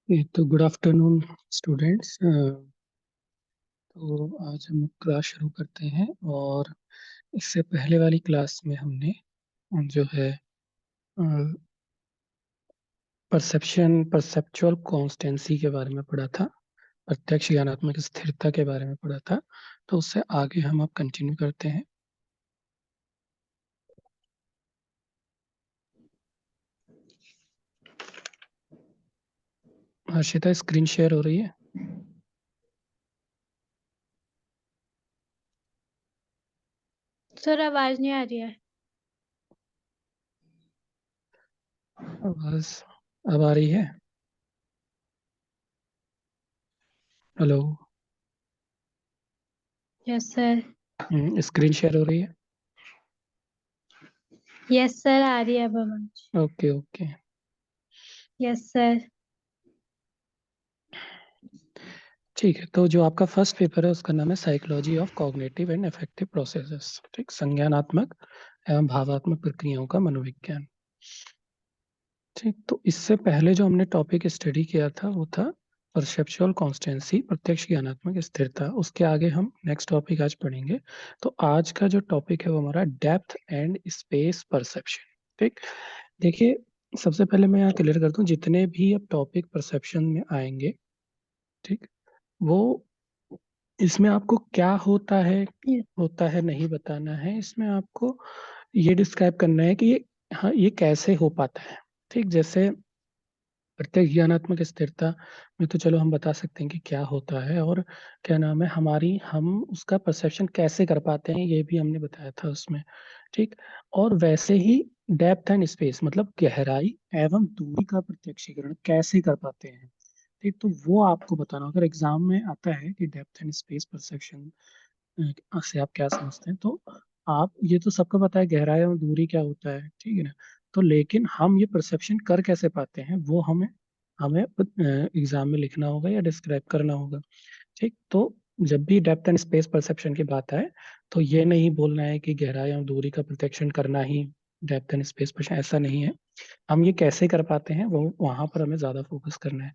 तो good afternoon students. तो आज हम क्लास शुरू करते हैं। और इससे पहले वाली क्लास में हमने जो है परसेप्चुअल कॉन्स्टेंसी के बारे में पढ़ा था, प्रत्यक्ष ज्ञानात्मक स्थिरता के बारे में पढ़ा था। तो उससे आगे हम अब कंटिन्यू करते हैं। हर्षिता, स्क्रीन शेयर हो रही है? सर आवाज नहीं आ रही है। आवाज अब आ रही है? Hello. Yes sir. Screen share हो रही है? यस सर आ रही है अब आवाज। Okay okay. Yes sir. ठीक है, तो जो आपका फर्स्ट पेपर है उसका नाम है psychology of cognitive and affective processes. ठीक, संज्ञानात्मक एवं भावात्मक प्रक्रियाओं का मनोविज्ञान। ठीक, तो इससे पहले जो हमने टॉपिक स्टडी किया था वो था परसेप्चुअल कॉन्स्टेंसी, प्रत्यक्ष ज्ञानात्मक स्थिरता। उसके आगे हम नेक्स्ट टॉपिक आज पढ़ेंगे। तो आज का जो टॉपिक है वो हमारा डेप्थ एंड स्पेस परसेप्शन। ठीक, देखिए, सबसे पहले मैं यहाँ क्लियर करता हूँ, जितने भी अब टॉपिक परसेप्शन में आएंगे, ठीक, वो इसमें आपको क्या होता है नहीं बताना है। इसमें आपको ये डिस्क्राइब करना है कि ये, हाँ, ये कैसे हो पाता है। ठीक, जैसे प्रत्यक्ष ज्ञानात्मक स्थिरता में तो चलो हम बता सकते हैं कि क्या होता है, और क्या नाम है, हम उसका परसेप्शन कैसे कर पाते हैं ये भी हमने बताया था उसमें। ठीक, और वैसे ही डेप्थ एंड स्पेस मतलब गहराई एवं दूरी का प्रत्यक्षीकरण कैसे कर पाते हैं। ठीक, तो वो आपको बताना। अगर एग्जाम में आता है कि डेप्थ एंड स्पेस परसेप्शन से आप क्या समझते हैं, तो आप, ये तो सबको पता है गहराई और दूरी क्या होता है, ठीक है ना। तो लेकिन हम ये परसेप्शन कर कैसे पाते हैं वो हमें हमें एग्जाम में लिखना होगा या डिस्क्राइब करना होगा। ठीक, तो जब भी डेप्थ एंड स्पेस परसेप्शन की बात आए तो ये नहीं बोलना है कि गहराई और दूरी का प्रत्यक्षण करना ही डेप्थ एंड स्पेस परसेप्शन, ऐसा नहीं है। हम ये कैसे कर पाते हैं वो वहां पर हमें ज्यादा फोकस करना है।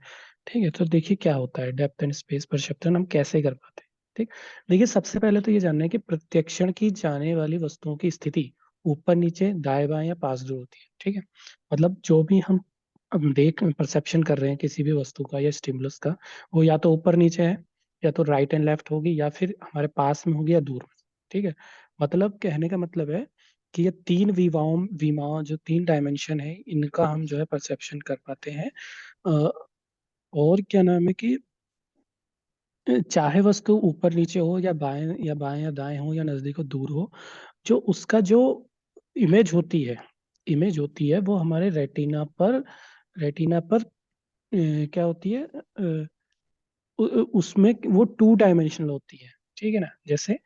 ठीक है, तो देखिए क्या होता है डेप्थ एंड स्पेस परसेप्शन, हम कैसे कर पाते हैं। ठीक, देखिए, सबसे पहले तो ये जानना है कि प्रत्यक्षण की जाने वाली वस्तुओं की स्थिति ऊपर नीचे दाएं बाएं या पास दूर होती है। ठीक है, मतलब जो भी हम अब देख परसेप्शन कर रहे हैं किसी भी वस्तु का या स्टिमुलस का, वो या तो ऊपर नीचे है, या तो राइट एंड लेफ्ट होगी, या फिर हमारे पास में होगी या दूर में। ठीक है, मतलब कहने का मतलब है कि ये तीन विमाओं जो तीन डायमेंशन है इनका हम जो है परसेप्शन कर पाते हैं। अ, और क्या नाम है कि चाहे वस्तु ऊपर नीचे हो या दाएं हो या नजदीक हो दूर हो, जो उसका जो इमेज होती है इमेज होती है वो हमारे रेटिना पर क्या होती है, उसमें वो टू डायमेंशनल होती है। ठीक है ना, जैसे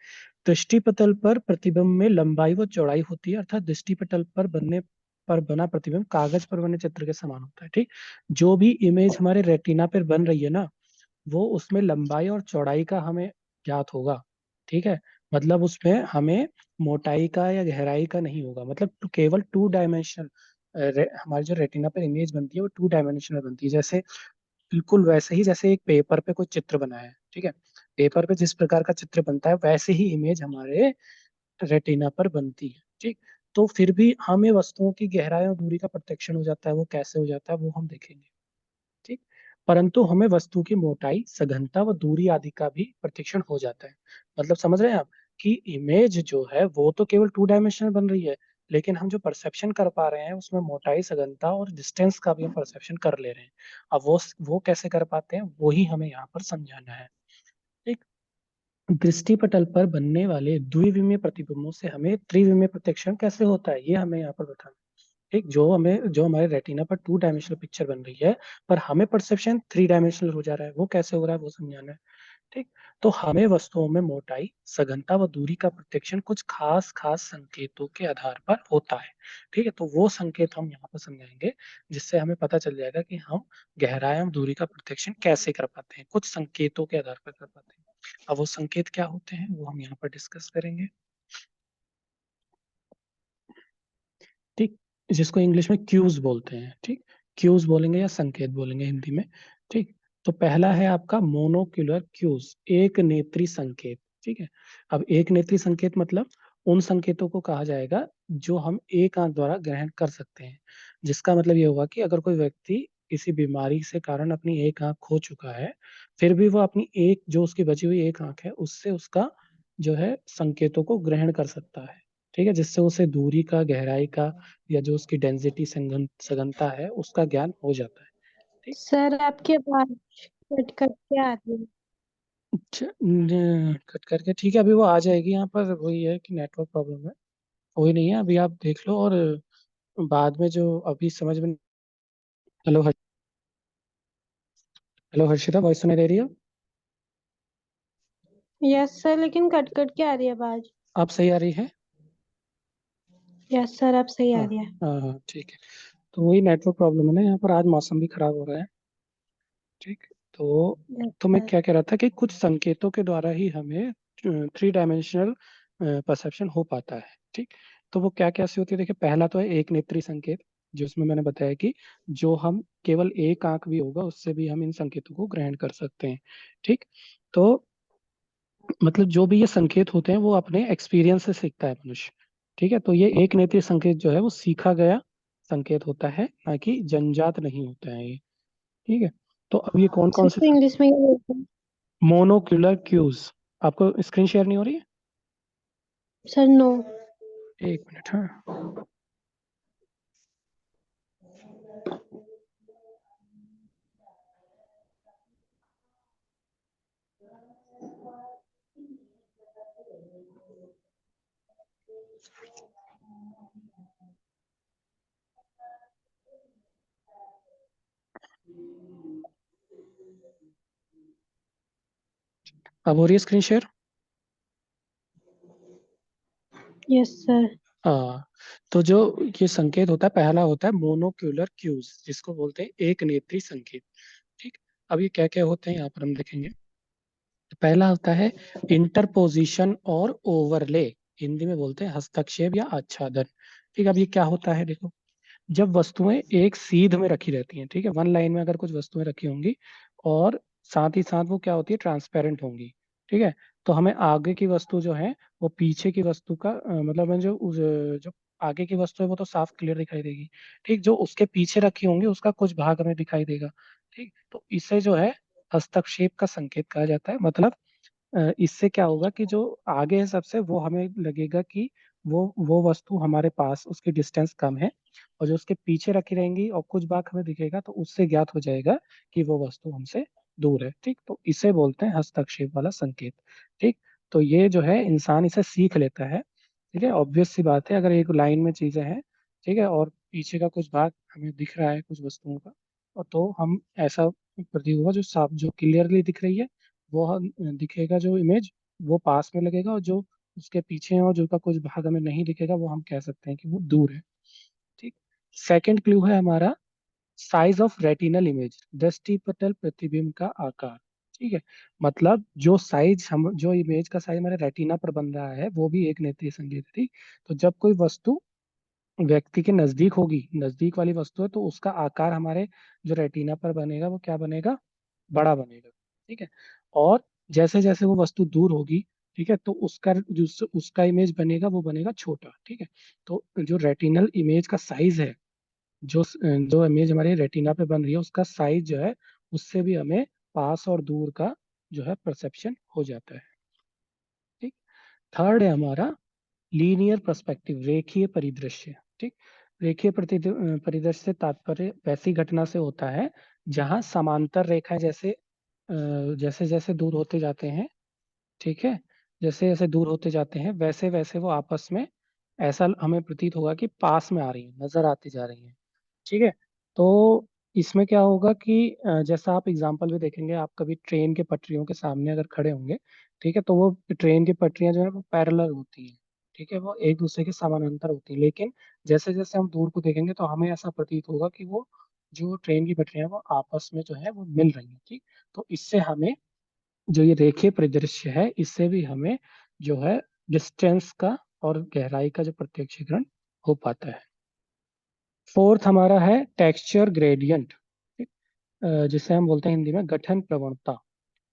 दृष्टि पटल पर प्रतिबिंब में लंबाई व चौड़ाई होती है, अर्थात दृष्टि पटल पर बना प्रतिबिंब कागज पर बने चित्र के समान होता है। ठीक, जो भी इमेज हमारे रेटिना पर बन रही है ना, वो उसमें लंबाई और चौड़ाई का हमें ज्ञात होगा। ठीक है, मतलब उसमें हमें मोटाई का या गहराई का नहीं होगा, मतलब केवल टू डायमेंशनल। हमारी जो रेटिना पर इमेज बनती है वो टू डायमेंशनल बनती है, जैसे बिल्कुल वैसे ही जैसे एक पेपर पे कोई चित्र बना है। ठीक है, पेपर पे जिस प्रकार का चित्र बनता है वैसे ही इमेज हमारे रेटिना पर बनती है। ठीक, तो फिर भी हमें वस्तुओं की गहराई और दूरी का प्रत्यक्षण हो जाता है, वो कैसे हो जाता है वो हम देखेंगे। ठीक, परंतु हमें वस्तु की मोटाई, सघनता व दूरी आदि का भी प्रत्यक्षण हो जाता है। मतलब समझ रहे हैं आप कि इमेज जो है वो तो केवल टू डायमेंशनल बन रही है, लेकिन हम जो परसेप्शन कर पा रहे हैं उसमें मोटाई, सघनता और डिस्टेंस का भी हम परसेप्शन कर ले रहे हैं। अब वो कैसे कर पाते हैं वही हमें यहाँ पर समझाना है। ठीक, दृष्टि पटल पर बनने वाले द्विविमीय प्रतिबिंबों से हमें त्रिविमीय प्रत्यक्षण कैसे होता है ये हमें यहाँ पर बताना है। ठीक, जो हमारे रेटिना पर टू डायमेंशनल पिक्चर बन रही है, पर हमें परसेप्शन थ्री डायमेंशनल हो जा रहा है, वो कैसे हो रहा है वो समझाना है। ठीक, तो हमें वस्तुओं में मोटाई, सघनता व दूरी का प्रत्यक्षण कुछ खास खास संकेतों के आधार पर होता है। ठीक है, तो वो संकेत हम यहाँ पर समझाएंगे, जिससे हमें पता चल जाएगा कि हम गहराई और दूरी का प्रत्यक्षण कैसे कर पाते हैं, कुछ संकेतों के आधार पर कर पाते हैं। अब वो संकेत क्या होते हैं वो हम यहाँ पर डिस्कस करेंगे। ठीक, जिसको इंग्लिश में क्यूज बोलते हैं। ठीक, क्यूज बोलेंगे या संकेत बोलेंगे हिंदी में। ठीक। तो पहला है आपका मोनोक्यूलर क्यूज, एक नेत्री संकेत। ठीक है। अब एक नेत्री संकेत मतलब उन संकेतों को कहा जाएगा जो हम एक आंख द्वारा ग्रहण कर सकते हैं। जिसका मतलब ये होगा कि अगर कोई व्यक्ति किसी बीमारी से कारण अपनी एक आंख खो चुका है, फिर भी वो अपनी एक जो उसकी बची हुई एक आंख है उससे उसका जो है संकेतों को ग्रहण कर सकता है। ठीक है, जिससे उसे दूरी का, गहराई का, या जो उसकी डेंसिटी सघनता है उसका ज्ञान हो जाता है। ठीक। सर आपकी आवाज कट कट के आ रही है। अच्छा, कट करके ठीक है, अभी वो आ जाएगी। यहाँ पर वही है कि नेटवर्क प्रॉब्लम है, कोई नहीं है, अभी आप देख लो। और बाद में जो अभी समझ में। हेलो हेलो हर्षिता, वॉइस सुनाई दे रही है? यस सर, लेकिन कट कट के आ रही है आवाज। आप सही आ रही है? यस सर, आप सही हाँ आ रही है। हाँ हाँ, ठीक है। तो वही नेटवर्क प्रॉब्लम है ना, यहाँ पर आज मौसम भी खराब हो रहा है। ठीक। तो यस तो मैं सर। क्या कह रहा था कि कुछ संकेतों के द्वारा ही हमें थ्री डायमेंशनल परसेप्शन हो पाता है। ठीक। तो वो क्या कैसे होती है, देखिए पहला तो है एक नेत्री संकेत, जिसमें मैंने बताया कि जो हम केवल एक आंख भी होगा उससे भी हम इन संकेतों को ग्रहण कर सकते हैं। ठीक। तो मतलब जो भी ये संकेत होते हैं वो अपने एक्सपीरियंस से सीखता है मनुष्य। ठीक है। तो ये एक नेत्री संकेत जो है वो सीखा गया संकेत होता है, ना कि जन्मजात नहीं होता है ये। ठीक है। तो अब ये कौन सर कौन से तो इंग्लिश में ही बोलते हैं। Monocular cues. आपको स्क्रीन शेयर नहीं हो रही है? Sir no. एक मिनट, हाँ। अब हो रही है स्क्रीन शेयर? Yes sir. हाँ। तो जो ये संकेत होता है, पहला होता है मोनोक्यूलर क्यूज, जिसको बोलते हैं एक नेत्री संकेत। ठीक। अब ये क्या क्या होते हैं यहाँ पर हम देखेंगे। तो पहला होता है इंटरपोजिशन और ओवरले, हिंदी में बोलते हैं हस्तक्षेप या आच्छादन। ठीक। अब ये क्या होता है, देखो। जब वस्तुएं एक सीध में रखी रहती हैं, ठीक है, वन लाइन में अगर कुछ वस्तुएं रखी होंगी, और साथ ही साथ वो क्या होती है, ट्रांसपेरेंट होंगी। ठीक है। तो हमें आगे की वस्तु जो है वो पीछे की वस्तु का मतलब मैं जो आगे की वस्तु है वो तो साफ क्लियर दिखाई देगी। ठीक। जो उसके पीछे रखी होंगी उसका कुछ भाग हमें दिखाई देगा। ठीक। तो इसे जो है हस्तक्षेप का संकेत कहा जाता है। मतलब इससे क्या होगा कि जो आगे है सबसे, वो हमें लगेगा कि वो वस्तु हमारे पास, उसकी डिस्टेंस कम है। और जो उसके पीछे रखी रहेंगी और कुछ भाग हमें दिखेगा, तो उससे ज्ञात हो जाएगा कि वो वस्तु हमसे दूर है। ठीक। तो इसे बोलते हैं हस्तक्षेप वाला संकेत। ठीक। तो ये जो है इंसान इसे सीख लेता है। ठीक है, ऑब्वियस सी बात है, अगर एक लाइन में चीजें हैं, ठीक है, और पीछे का कुछ भाग हमें दिख रहा है कुछ वस्तुओं का, और तो हम ऐसा प्रतीक होगा जो साफ, जो क्लियरली दिख रही है वो हम दिखेगा, जो इमेज वो पास में लगेगा, और जो उसके पीछे है और जो का कुछ भाग हमें नहीं दिखेगा वो हम कह सकते हैं कि वो दूर है। ठीक। सेकंड क्लू है हमारा साइज ऑफ रेटिनल इमेज, दृष्टिपटल प्रतिबिंब का आकार। ठीक है। मतलब जो साइज, हम जो इमेज का साइज हमारे रेटिना पर बन रहा है वो भी एक नेत्रीय संकेत है। ठीक। तो जब कोई वस्तु व्यक्ति के नजदीक होगी, नजदीक वाली वस्तु है, तो उसका आकार हमारे जो रेटिना पर बनेगा वो क्या बनेगा, बड़ा बनेगा। ठीक है। और जैसे जैसे वो वस्तु दूर होगी, ठीक है, तो उसका जो उसका इमेज बनेगा वो बनेगा छोटा। ठीक है। तो जो रेटिनल इमेज का साइज है, जो इमेज हमारे रेटिना पे बन रही है उसका साइज जो है, उससे भी हमें पास और दूर का जो है परसेप्शन हो जाता है। ठीक। थर्ड है हमारा लीनियर पर्सपेक्टिव, रेखीय परिदृश्य। ठीक। रेखीय परिदृश्य से तात्पर्य वैसी घटना से होता है जहां समांतर रेखाएं जैसे जैसे दूर होते जाते हैं, ठीक है, जैसे जैसे दूर होते जाते हैं वैसे वैसे वो आपस में, ऐसा हमें प्रतीत होगा कि पास में आ रही है, नजर आती जा रही है। ठीक है। तो इसमें क्या होगा कि जैसा आप एग्जाम्पल भी देखेंगे, आप कभी ट्रेन के पटरियों के सामने अगर खड़े होंगे, ठीक है, तो वो ट्रेन की पटरियां जो है वो पैरेलल होती हैं। ठीक है, वो एक दूसरे के समानांतर होती है, लेकिन जैसे जैसे हम दूर को देखेंगे तो हमें ऐसा प्रतीत होगा कि वो जो ट्रेन की पटरियां हैं, वो आपस में जो है वो मिल रही है। ठीक। तो इससे हमें जो ये रेखीय परिदृश्य है, इससे भी हमें जो है डिस्टेंस का और गहराई का जो प्रत्यक्षीकरण हो पाता है। फोर्थ हमारा है टेक्सचर ग्रेडियंट। जिसे हम बोलते हैं हिंदी में गठन प्रवणता।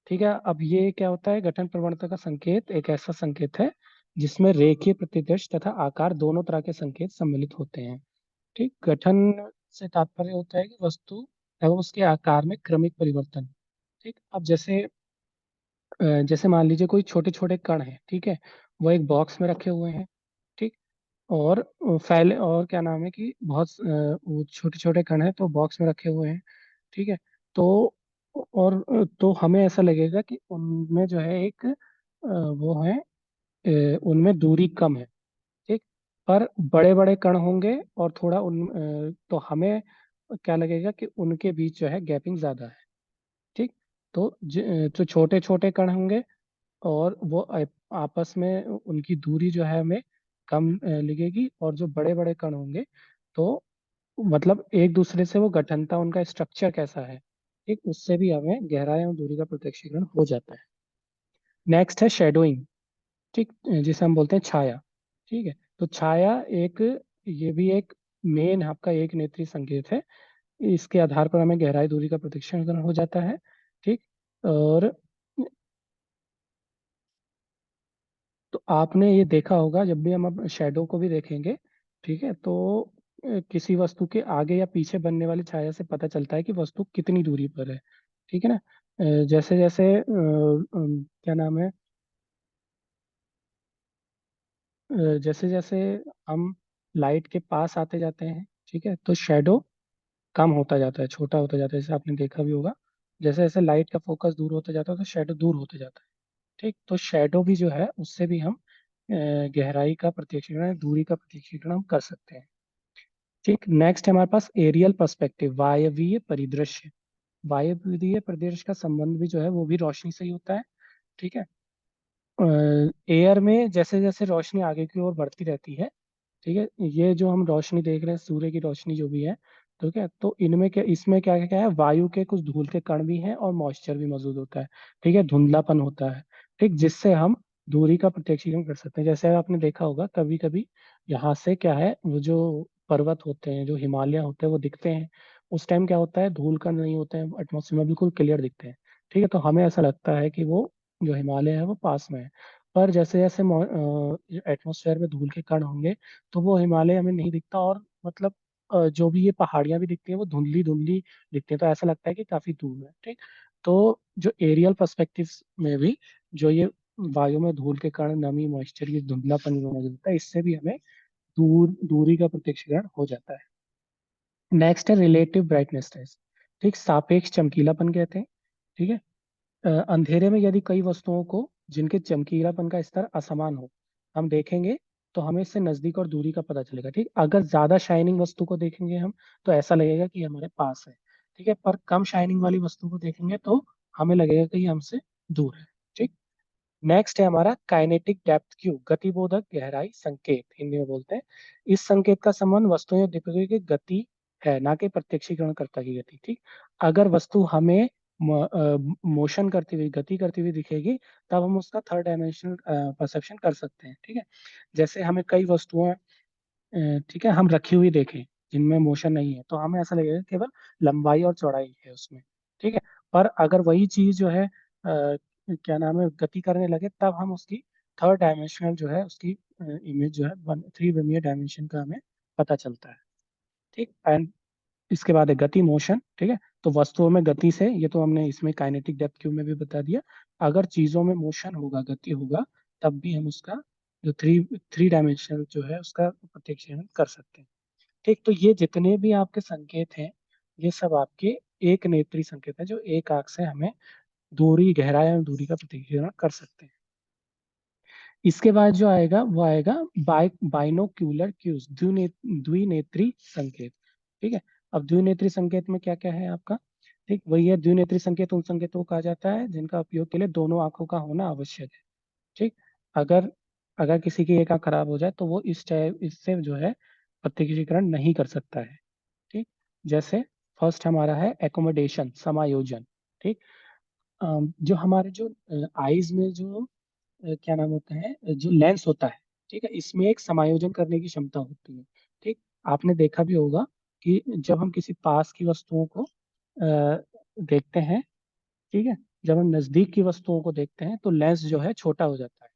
ठीक है, अब ये क्या होता है? गठन प्रवणता का संकेत एक ऐसा संकेत है जिसमें रेखीय प्रतिदेश तथा आकार दोनों तरह के संकेत सम्मिलित होते हैं। ठीक, गठन से तात्पर्य होता है कि वस्तु एवं उसके आकार में क्रमिक परिवर्तन। ठीक, अब जैसे मान लीजिए कोई छोटे छोटे कण हैं, ठीक है, वो एक बॉक्स में रखे हुए हैं। ठीक, और फैले, और क्या नाम है कि बहुत वो छोटे छोटे कण हैं तो बॉक्स में रखे हुए हैं। ठीक है, तो और तो हमें ऐसा लगेगा कि उनमें जो है एक वो है, उनमें दूरी कम है। ठीक, पर बड़े बड़े कण होंगे और थोड़ा तो हमें क्या लगेगा कि उनके बीच जो है गैपिंग ज्यादा है। ठीक, तो जो छोटे छोटे कण होंगे और वो आपस में उनकी दूरी जो है हमें कम लगेगी, और जो बड़े बड़े कण होंगे तो मतलब एक दूसरे से वो गठनता, उनका स्ट्रक्चर कैसा है, ठीक, उससे भी हमें गहराई और दूरी का प्रत्यक्षीकरण हो जाता है। नेक्स्ट है शेडोइंग। ठीक, जिसे हम बोलते हैं छाया। ठीक है, तो छाया एक, ये भी एक मेन आपका एक नेत्री संकेत है। इसके आधार पर हमें गहराई दूरी का प्रत्यक्षीकरण हो जाता है। ठीक, और तो आपने ये देखा होगा जब भी हम अब शेडो को भी देखेंगे, ठीक है, तो किसी वस्तु के आगे या पीछे बनने वाली छाया से पता चलता है कि वस्तु कितनी दूरी पर है। ठीक है ना? जैसे जैसे क्या नाम है, जैसे जैसे हम लाइट के पास आते जाते हैं, ठीक है, तो शेडो कम होता जाता है, छोटा होता जाता है, जैसे आपने देखा भी होगा। जैसे जैसे लाइट का फोकस दूर होता जाता है तो शेडो दूर होते जाता है। ठीक, तो शेडो भी जो है उससे भी हम गहराई का प्रत्यक्षीकरण, दूरी का प्रत्यक्षीकरण हम कर सकते हैं। ठीक, नेक्स्ट है हमारे पास एरियल पर्सपेक्टिव, वायवीय परिदृश्य। वायवीय परिदृश्य का संबंध भी जो है वो भी रोशनी से ही होता है। ठीक है, एयर में जैसे जैसे रोशनी आगे की ओर बढ़ती रहती है, ठीक है, ये जो हम रोशनी देख रहे हैं, सूर्य की रोशनी जो भी है, ठीक है, तो इनमें क्या, इसमें क्या क्या है, वायु के कुछ धूल के कण भी हैं और मॉइस्चर भी मौजूद होता है। ठीक है, धुंधलापन होता है। ठीक, जिससे हम दूरी का प्रत्यक्षीकरण कर सकते हैं। जैसे आपने देखा होगा कभी कभी यहाँ से क्या है, वो जो पर्वत होते हैं, जो हिमालय होते हैं, वो दिखते हैं। उस टाइम क्या होता है, धूल कण नहीं होते हैं एटमोसफेयर में, बिल्कुल क्लियर दिखते हैं। ठीक है, तो हमें ऐसा लगता है कि वो जो हिमालय है वो पास में है। पर जैसे जैसे एटमोसफेयर में धूल के कण होंगे तो वो हिमालय हमें नहीं दिखता, और मतलब जो भी ये पहाड़ियां भी दिखती हैं वो धुंधली धुंधली दिखती हैं, तो ऐसा लगता है कि काफी दूर है। ठीक, तो जो एरियल पर्सपेक्टिव में भी जो ये वायु में धूल के कण, नमी, मॉइस्चर, ये धुंधलापन जो मौजूद होता है, इससे भी हमें दूरी का प्रत्यक्षीकरण हो जाता है। नेक्स्ट है रिलेटिव ब्राइटनेस टेस्ट। ठीक, सापेक्ष चमकीलापन कहते हैं। ठीक है, अंधेरे में यदि कई वस्तुओं को जिनके चमकीलापन का स्तर असमान हो हम देखेंगे, तो हमें इससे नजदीक और दूरी का पता चलेगा। ठीक, अगर ज्यादा शाइनिंग वस्तु को देखेंगे हम तो ऐसा लगेगा कि हमारे पास है। ठीक है, पर कम शाइनिंग वाली वस्तु को देखेंगे तो हमें लगेगा कि ये हमसे दूर है। ठीक, नेक्स्ट है हमारा काइनेटिक डेप्थ क्यू, गतिबोधक गहराई संकेत, हिंदी में बोलते हैं। इस संकेत का संबंध वस्तुओं या दीपकों की गति है, ना कि प्रत्यक्षीकरणकर्ता की गति। ठीक, अगर वस्तु हमें मोशन करती हुई, गति करती हुई दिखेगी, तब हम उसका थर्ड डायमेंशनल परसेप्शन कर सकते हैं। ठीक है, जैसे हमें कई वस्तुएं ठीक है, हम रखी हुई देखें जिनमें मोशन नहीं है, तो हमें ऐसा लगेगा कि केवल लंबाई और चौड़ाई है उसमें। ठीक है, पर अगर वही चीज जो है क्या नाम है, गति करने लगे, तब हम उसकी थर्ड डायमेंशनल जो है उसकी इमेज जो है, वन थ्री विमीय डायमेंशन का हमें पता चलता है। ठीक, एंड इसके बाद है गति, मोशन। ठीक है, तो वस्तुओं में गति से, ये तो हमने इसमें काइनेटिक डेप्थ क्यू में भी बता दिया। अगर चीजों में मोशन होगा, गति होगा, तब भी हम उसका जो थ्री थ्री डायमेंशनल जो है उसका प्रत्यक्षीकरण कर सकते हैं। ठीक, तो ये जितने भी आपके संकेत हैं, ये सब आपके एक नेत्री संकेत है, जो एक आंख से हमें दूरी, गहराई और दूरी का प्रत्यक्षीकरण कर सकते हैं। इसके बाद जो आएगा वो आएगा बाइनोक्यूलर क्यूज, द्विनेत्री संकेत। ठीक है, अब द्विनेत्री संकेत में क्या क्या है आपका? ठीक, वही है, द्विनेत्री संकेत उन संकेतों को कहा जाता है जिनका उपयोग के लिए दोनों आंखों का होना आवश्यक है। ठीक, अगर अगर किसी की एक आंख खराब हो जाए तो वो इससे जो है प्रत्यक्षीकरण नहीं कर सकता है। ठीक, जैसे फर्स्ट हमारा है एकोमोडेशन, समायोजन। ठीक, जो हमारे जो आईज में जो क्या नाम होता है, जो लेंस होता है, ठीक है, इसमें एक समायोजन करने की क्षमता होती है। ठीक, आपने देखा भी होगा कि जब हम किसी पास की वस्तुओं को देखते हैं, ठीक है, जब हम नजदीक की वस्तुओं को देखते हैं तो लेंस जो है छोटा हो जाता है,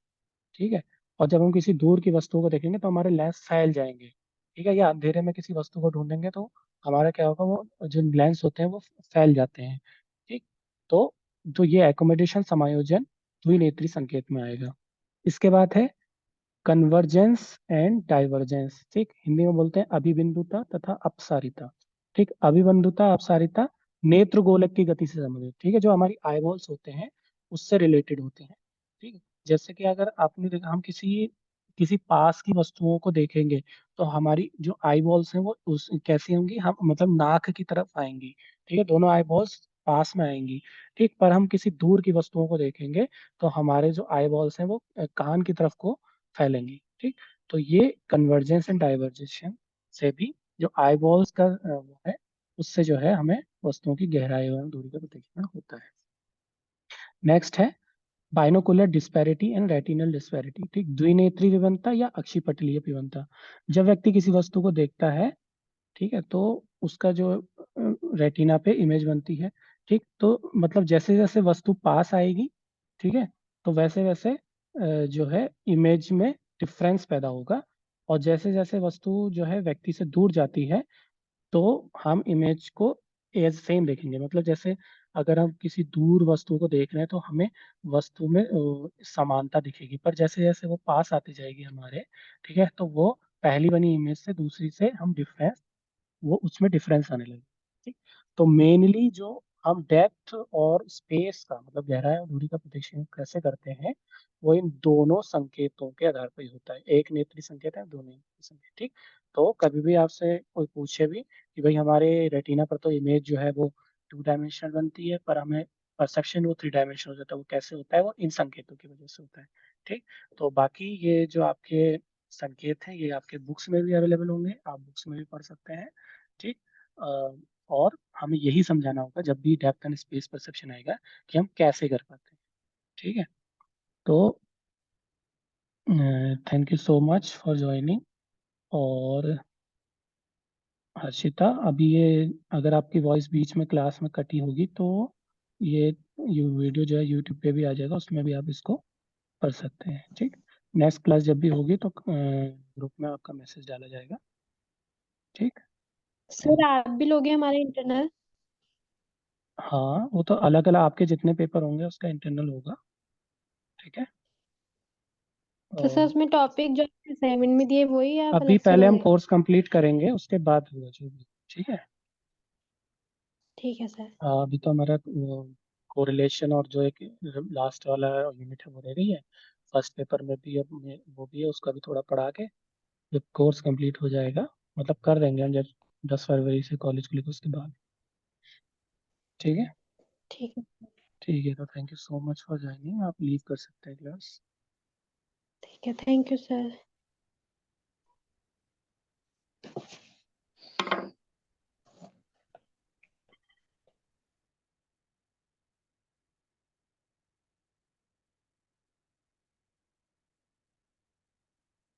ठीक है, और जब हम किसी दूर की वस्तुओं को देखेंगे तो हमारे लेंस फैल जाएंगे, ठीक है, या अंधेरे में किसी वस्तु को ढूंढेंगे तो हमारा क्या होगा, वो जो लेंस होते हैं वो फैल जाते हैं, ठीक। तो ये एकोमोडेशन, समायोजन द्विनेत्री संकेत में आएगा। इसके बाद है कन्वर्जेंस एंड डाइवर्जेंस, ठीक, हिंदी में बोलते हैं अभिबिंदुता तथा अपसारिता, ठीक। अभिबिंदुता, अपसारिता नेत्र गोलक की गति से संबंधित, ठीक है, जो हमारी आईबॉल्स होते हैं उससे रिलेटेड होते हैं, ठीक है। जैसे कि अगर आपने देखा, हम किसी किसी पास की वस्तुओं को देखेंगे तो हमारी जो आईबॉल्स हैं वो उस कैसी होंगी, हम मतलब नाक की तरफ आएंगी, ठीक है, दोनों आईबॉल्स पास में आएंगी, ठीक। पर हम किसी दूर की वस्तुओं को देखेंगे तो हमारे जो आईबॉल्स हैं वो कान की तरफ को फैलेंगी, ठीक। तो ये कन्वर्जेंस एंड डाइवर्जेशन से भी जो आई बॉल्स का वो है, उससे जो है हमें वस्तुओं की गहराई एवं दूरी का पता चलना होता है। नेक्स्ट है binocular disparity and retinal disparity, ठीक, द्विनेत्री विभिन्नता या अक्षिपटलीय विभिन्नता। जब व्यक्ति किसी वस्तु को देखता है, ठीक है, तो उसका जो रेटिना पे इमेज बनती है, ठीक, तो मतलब जैसे जैसे वस्तु पास आएगी, ठीक है, तो वैसे वैसे जो है इमेज में डिफरेंस पैदा होगा, और जैसे जैसे वस्तु जो है व्यक्ति से दूर जाती है तो हम इमेज को एज सेम देखेंगे, मतलब जैसे अगर हम किसी दूर वस्तु को देख रहे हैं तो हमें वस्तु में समानता दिखेगी, पर जैसे जैसे वो पास आती जाएगी हमारे, ठीक है, तो वो पहली बनी इमेज से दूसरी से हम डिफरेंस, वो उसमें डिफरेंस आने लगे, ठीक। तो मेनली जो हम डेप्थ और स्पेस का मतलब गहराई और दूरी का प्रदर्शन कैसे करते हैं, वो इन दोनों संकेतों के आधार पर ही होता है, एक नेत्री संकेत है, दो नेत्री संकेत, ठीक। तो कभी भी आपसे कोई पूछे भी कि भाई हमारे रेटिना पर तो इमेज जो है वो 2 डायमेंशनल बनती है पर हमें परसेप्शन वो 3 डायमेंशनल हो जाता है, वो कैसे होता है, वो इन संकेतों की वजह से होता है, ठीक। तो बाकी ये जो आपके संकेत हैं ये आपके बुक्स में भी अवेलेबल होंगे, आप बुक्स में भी पढ़ सकते हैं, ठीक। और हमें यही समझाना होगा जब भी डेप्थ एंड स्पेस परसेप्शन आएगा कि हम कैसे कर पाते हैं, ठीक है। तो thank you so much for joining. और हर्षिता, अभी ये अगर आपकी वॉइस बीच में क्लास में कटी होगी तो ये वीडियो जो है यूट्यूब पे भी आ जाएगा, उसमें भी आप इसको पढ़ सकते हैं, ठीक। नेक्स्ट क्लास जब भी होगी तो ग्रुप में आपका मैसेज डाला जाएगा, ठीक। सर आप भी लोगे हमारे इंटरनल? हाँ, वो तो अलग अलग आपके जितने पेपर होंगे उसका इंटरनल होगा, ठीक है। तो सर और उसमें टॉपिक जो असाइनमेंट में दिए वही आप अभी अलग से पहले हम लोगे? कोर्स कंप्लीट करेंगे उसके बाद होगा जो भी, ठीक है। ठीक है सर। अभी तो हमारा कोरिलेशन और जो एक लास्ट वाला यूनिट है वो रह गई है, फर्स्ट पेपर में भी अब वो भी है, उसका भी थोड़ा पढ़ा के जब कोर्स कंप्लीट हो जाएगा, मतलब कर देंगे हम जब 10 फरवरी से कॉलेज खुलेगा उसके बाद, ठीक है। ठीक है। ठीक है, तो thank you so much for joining, आप लीव कर सकते हैं क्लास। ठीक है, थैंक यू सर।